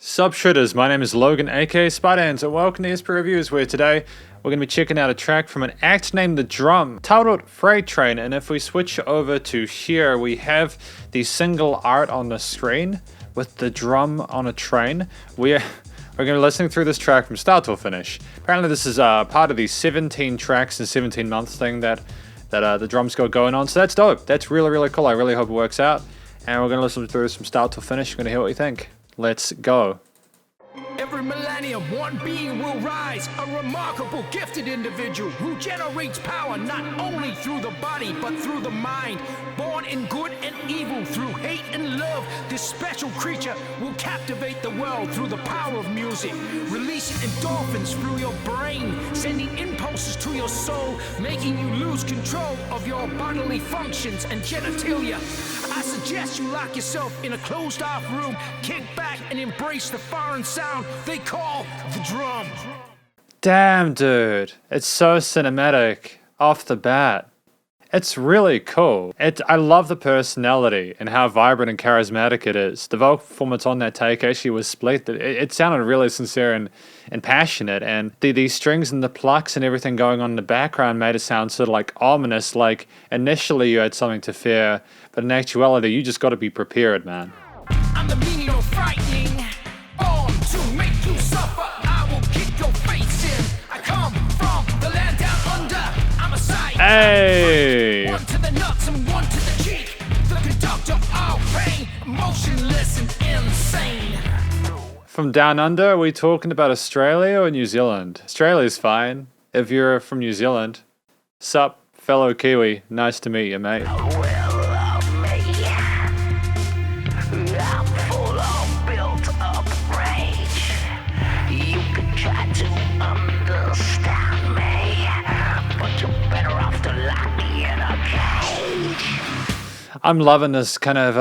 Sup Shredders, my name is Logan aka Spydance and welcome to SP Reviews, where today we're going to be checking out a track from an act named The Drum titled Freight Train. And if we switch over to here, we have the single art on the screen with the drum on a train. We're going to be listening through this track from start to finish. Apparently this is part of the 17 tracks in 17 months thing that the drums got going on, so that's dope. That's really cool. I really hope it works out, and we're going to listen through this from start to finish. We're going to hear what you think. Let's go. Every millennium, one being will rise, a remarkable, gifted individual who generates power not only through the body, but through the mind. Born in good and evil, through hate and love, this special creature will captivate the world through the power of music, releasing endorphins through your brain, sending impulses to your soul, making you lose control of your bodily functions and genitalia. I suggest you lock yourself in a closed-off room, kick back and embrace the foreign sound they call the drum. Damn, dude. It's so cinematic off the bat. It's really cool. I love the personality and how vibrant and charismatic it is. The vocal performance on that take actually was split. It sounded really sincere and passionate, and the strings and the plucks and everything going on in the background made it sound sort of like ominous, like initially you had something to fear, but in actuality you just got to be prepared, man. I'm the meaning of frightening, born to make you suffer. I will kick your face in. I come from the land down under. I'm a side. Hey! One to the nuts and one to the cheek. The conductor of pain, motionless and insane. From down under, are we talking about Australia or New Zealand? Australia's fine. If you're from New Zealand, sup, fellow Kiwi, nice to meet you, mate. I'm loving this kind of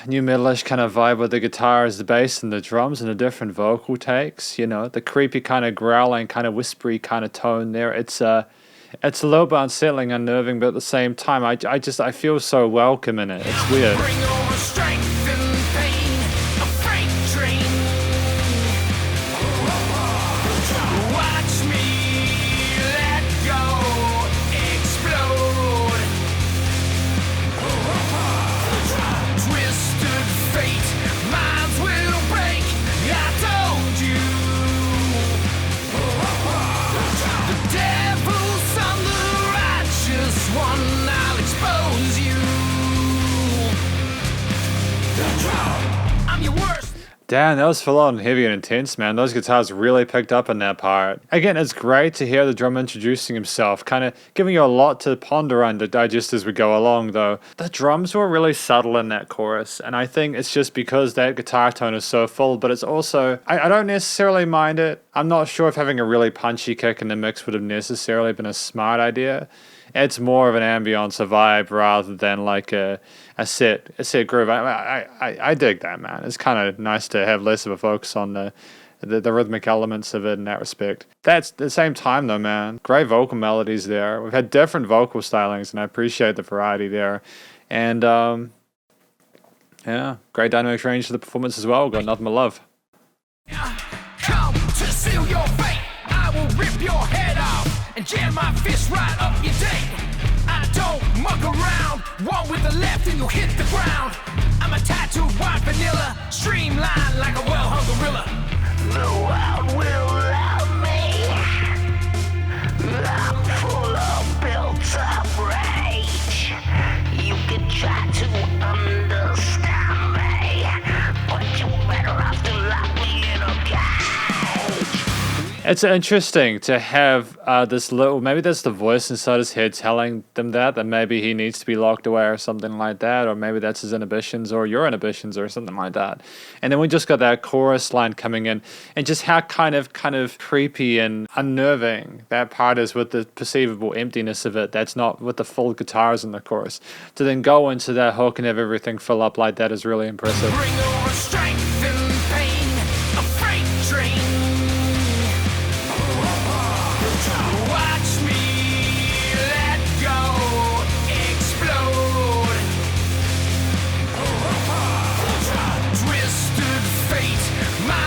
new metalish kind of vibe with the guitars, the bass, and the drums, and the different vocal takes. You know, the creepy kind of growling, kind of whispery kind of tone there. It's a little bit unsettling, unnerving, but at the same time, I feel so welcome in it. It's weird. Bring over strength and pain, a freight train. Watch me let go, explode. Twisted fate, minds will break. I told you. The devil's on the righteous one. I'll expose you. I'm your worst. Damn, that was full on heavy and intense, man. Those guitars really picked up in that part. Again, it's great to hear the drummer introducing himself, kind of giving you a lot to ponder on to digest as we go along, though. The drums were really subtle in that chorus, and I think it's just because that guitar tone is so full, but it's also, I don't necessarily mind it. I'm not sure if having a really punchy kick in the mix would have necessarily been a smart idea. It's more of an ambiance, a vibe, rather than like a set groove. I dig that, man. It's kind of nice to have less of a focus on the rhythmic elements of it in that respect. That's at the same time, though, man. Great vocal melodies there. We've had different vocal stylings, and I appreciate the variety there. And yeah, great dynamic range to the performance as well. Got nothing but love. Come to seal your fate. I will rip your head off and jam my fist right up your date. I don't muck around. One with the left and you'll hit the ground. I'm a tattooed white vanilla, streamlined like a well-hung gorilla. The world will love me. I'm full of built-up rage. You can try to understand me, but you better off to lock me in a cage. It's interesting to have this little, maybe that's the voice inside his head telling them that maybe he needs to be locked away or something like that, or maybe that's his inhibitions or your inhibitions or something like that. And then we just got that chorus line coming in, and just how kind of creepy and unnerving that part is with the perceivable emptiness of it. That's not with the full guitars in the chorus. To then go into that hook and have everything fill up like that is really impressive. Bring over strength and pain, a freight train. Watch me let go, explode. Twisted fate, my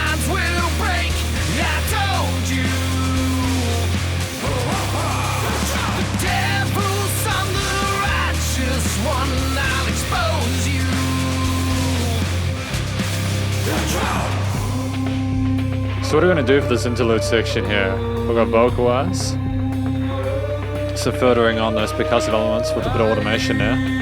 So what are we going to do for this interlude section here? We've got vocalize. So filtering on those percussive elements with a bit of automation now.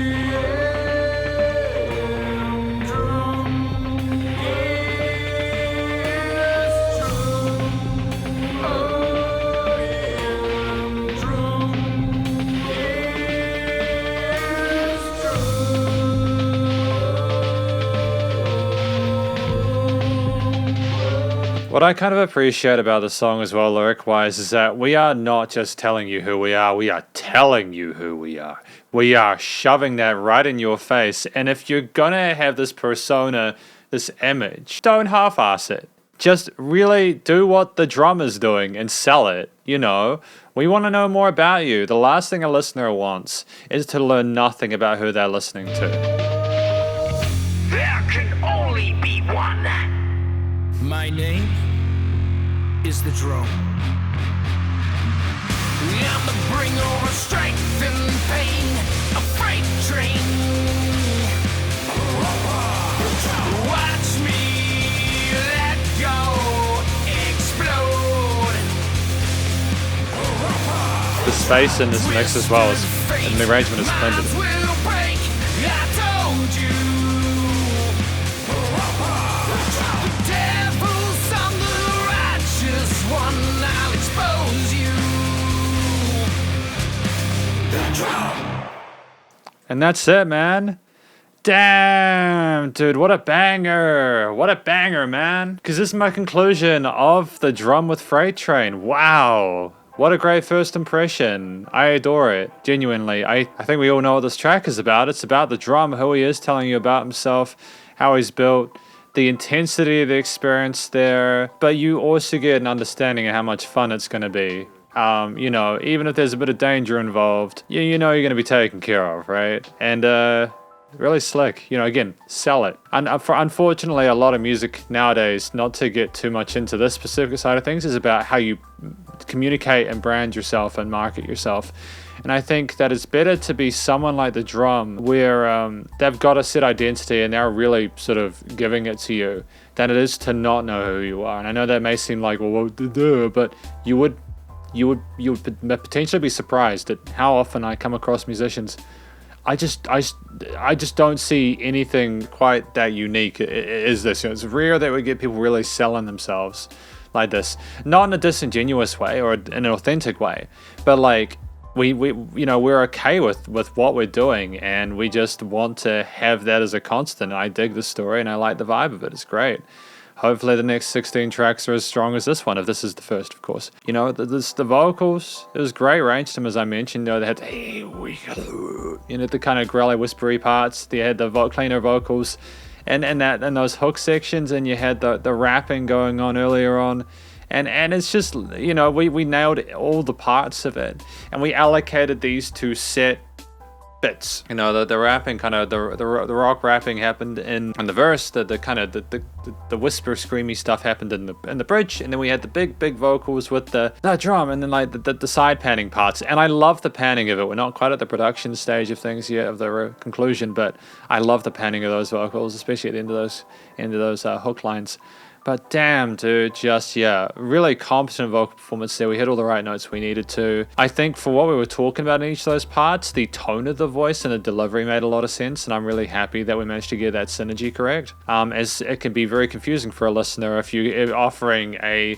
What I kind of appreciate about the song as well, lyric-wise, is that we are not just telling you who we are telling you who we are. We are shoving that right in your face, and if you're gonna have this persona, this image, don't half-ass it. Just really do what the drummer's doing and sell it, you know? We want to know more about you. The last thing a listener wants is to learn nothing about who they're listening to. There can only be one. My name is the drum. I'm the bringer of strength and pain, a freight train. Watch me let go, explode. The space in this mix as well and the arrangement is splendid. And that's it, man. Damn, dude, what a banger. What a banger, man. Because this is my conclusion of the Drum with Freight Train. Wow. What a great first impression. I adore it. Genuinely. I think we all know what this track is about. It's about the drum, who he is, telling you about himself, how he's built, the intensity of the experience there. But you also get an understanding of how much fun it's going to be. You know, even if there's a bit of danger involved, you know you're going to be taken care of, right? And really slick. You know, again, sell it. And unfortunately, a lot of music nowadays, not to get too much into this specific side of things, is about how you communicate and brand yourself and market yourself. And I think that it's better to be someone like the drum, where they've got a set identity and they're really sort of giving it to you, than it is to not know who you are. And I know that may seem like, well, but you would potentially be surprised at how often I come across musicians. I just don't see anything quite that unique is this. You know, it's rare that we get people really selling themselves like this, not in a disingenuous way or in an authentic way, but like we you know, we're okay with what we're doing, and we just want to have that as a constant. I dig the story and I like the vibe of it. It's great. Hopefully the next 16 tracks are as strong as this one, if this is the first, of course. You know, the vocals, it was great range to them, as I mentioned. You know, they had the kind of growly, whispery parts. They had the cleaner vocals and those hook sections, and you had the rapping going on earlier on. And it's just, you know, we nailed all the parts of it, and we allocated these to set bits. You know, the rapping, kind of the rock rapping happened in the verse, the kind of the whisper screamy stuff happened in the bridge, and then we had the big vocals with the drum, and then like the side panning parts. And I love the panning of it. We're not quite at the production stage of things yet, of the conclusion, but I love the panning of those vocals, especially at the end of those hook lines. But damn, dude, really competent vocal performance there. We hit all the right notes we needed to. I think for what we were talking about in each of those parts, the tone of the voice and the delivery made a lot of sense, and I'm really happy that we managed to get that synergy correct. As it can be very confusing for a listener if you're offering a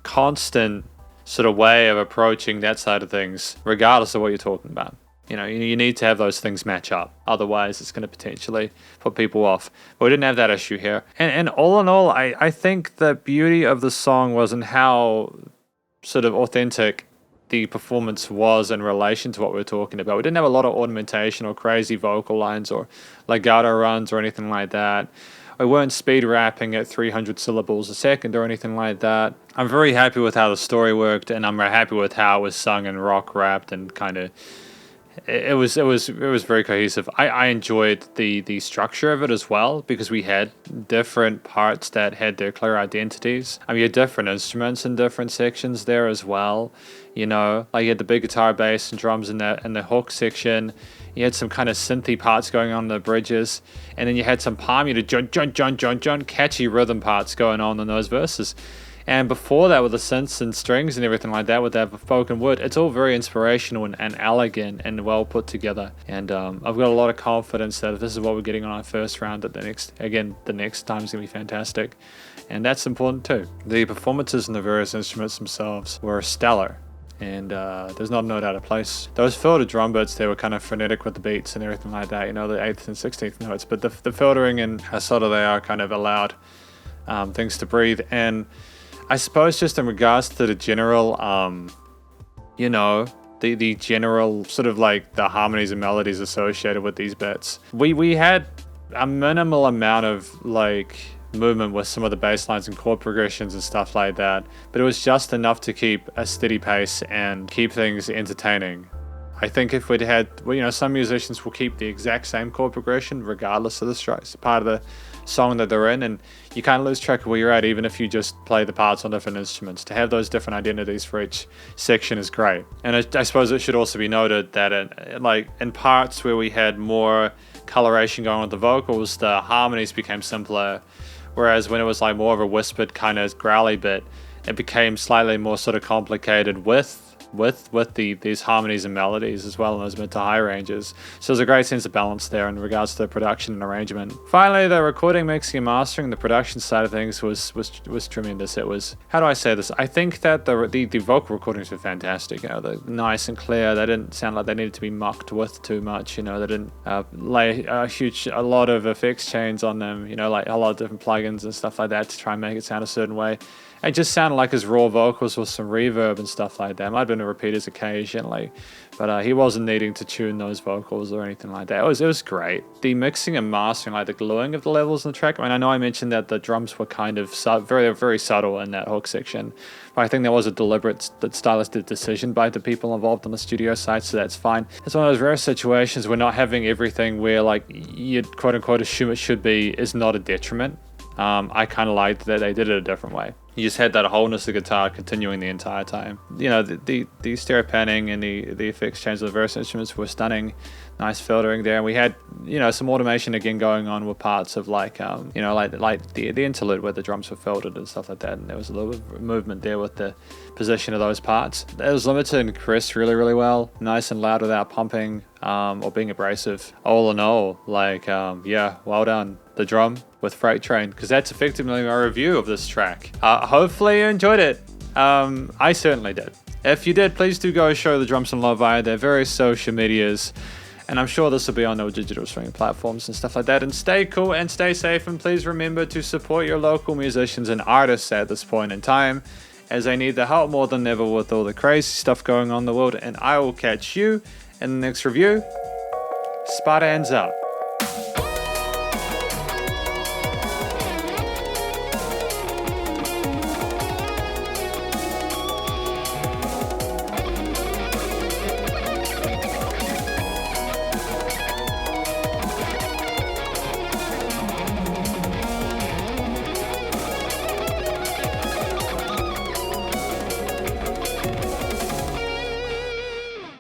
constant sort of way of approaching that side of things, regardless of what you're talking about. You know, you need to have those things match up. Otherwise, it's going to potentially put people off. But we didn't have that issue here. And all in all, I think the beauty of the song was in how sort of authentic the performance was in relation to what we were talking about. We didn't have a lot of ornamentation or crazy vocal lines or legato runs or anything like that. We weren't speed rapping at 300 syllables a second or anything like that. I'm very happy with how the story worked, and I'm very happy with how it was sung and rock rapped, and kind of it was very cohesive. I enjoyed the structure of it as well, because we had different parts that had their clear identities. I mean, you had different instruments in different sections there as well. You know, like you had the big guitar, bass, and drums in the hook section. You had some kind of synthy parts going on in the bridges, and then you had some palm muted John, catchy rhythm parts going on in those verses. And before that, with the synths and strings and everything like that, with that spoken word, it's all very inspirational and elegant and well put together. And I've got a lot of confidence that if this is what we're getting on our first round, that the next time is going to be fantastic. And that's important too. The performances in the various instruments themselves were stellar. And there's not a note out of place. Those filtered drum bits, they were kind of frenetic with the beats and everything like that, the 8th and 16th notes. But the filtering and how subtle they are kind of allowed things to breathe. And I suppose just in regards to the general, the general sort of like the harmonies and melodies associated with these bits, we had a minimal amount of like movement with some of the bass lines and chord progressions and stuff like that, but it was just enough to keep a steady pace and keep things entertaining. I think if we'd had, some musicians will keep the exact same chord progression regardless of the strokes, part of the song that they're in, and you kind of lose track of where you're at even if you just play the parts on different instruments. To have those different identities for each section is great. And I suppose it should also be noted that in parts where we had more coloration going with the vocals, the harmonies became simpler, whereas when it was like more of a whispered kind of growly bit, it became slightly more sort of complicated with these harmonies and melodies as well in those mid to high ranges. So there's a great sense of balance there in regards to the production and arrangement. Finally, the recording, mixing and mastering, the production side of things was tremendous. It was, how do I say this? I think that the vocal recordings were fantastic. They're nice and clear. They didn't sound like they needed to be mucked with too much. They didn't lay a lot of effects chains on them. Like a lot of different plugins and stuff like that to try and make it sound a certain way. It just sounded like his raw vocals with some reverb and stuff like that. Might have been a repeaters occasionally, but he wasn't needing to tune those vocals or anything like that. It was great. The mixing and mastering, like the gluing of the levels in the track. I mean, I know I mentioned that the drums were kind of very, very subtle in that hook section, but I think there was a deliberate stylistic decision by the people involved on the studio side, so that's fine. It's one of those rare situations where not having everything where like you'd quote unquote assume it should be is not a detriment. I kind of liked that they did it a different way. You just had that wholeness of guitar continuing the entire time. The stereo panning and the effects change of the various instruments were stunning. Nice filtering there. And we had, some automation again going on with parts of like the interlude where the drums were filtered and stuff like that. And there was a little bit of movement there with the position of those parts. It was limited and compressed really, really well. Nice and loud without pumping or being abrasive. All in all, well done. The drum with Freight Train, because that's effectively my review of this track. Hopefully you enjoyed it. I certainly did. If you did, please do go show the drums some love via their various social medias, and I'm sure this will be on their digital streaming platforms and stuff like that. And stay cool and stay safe, and please remember to support your local musicians and artists at this point in time, as they need the help more than ever with all the crazy stuff going on in the world. And I will catch you in the next review. Spartans out.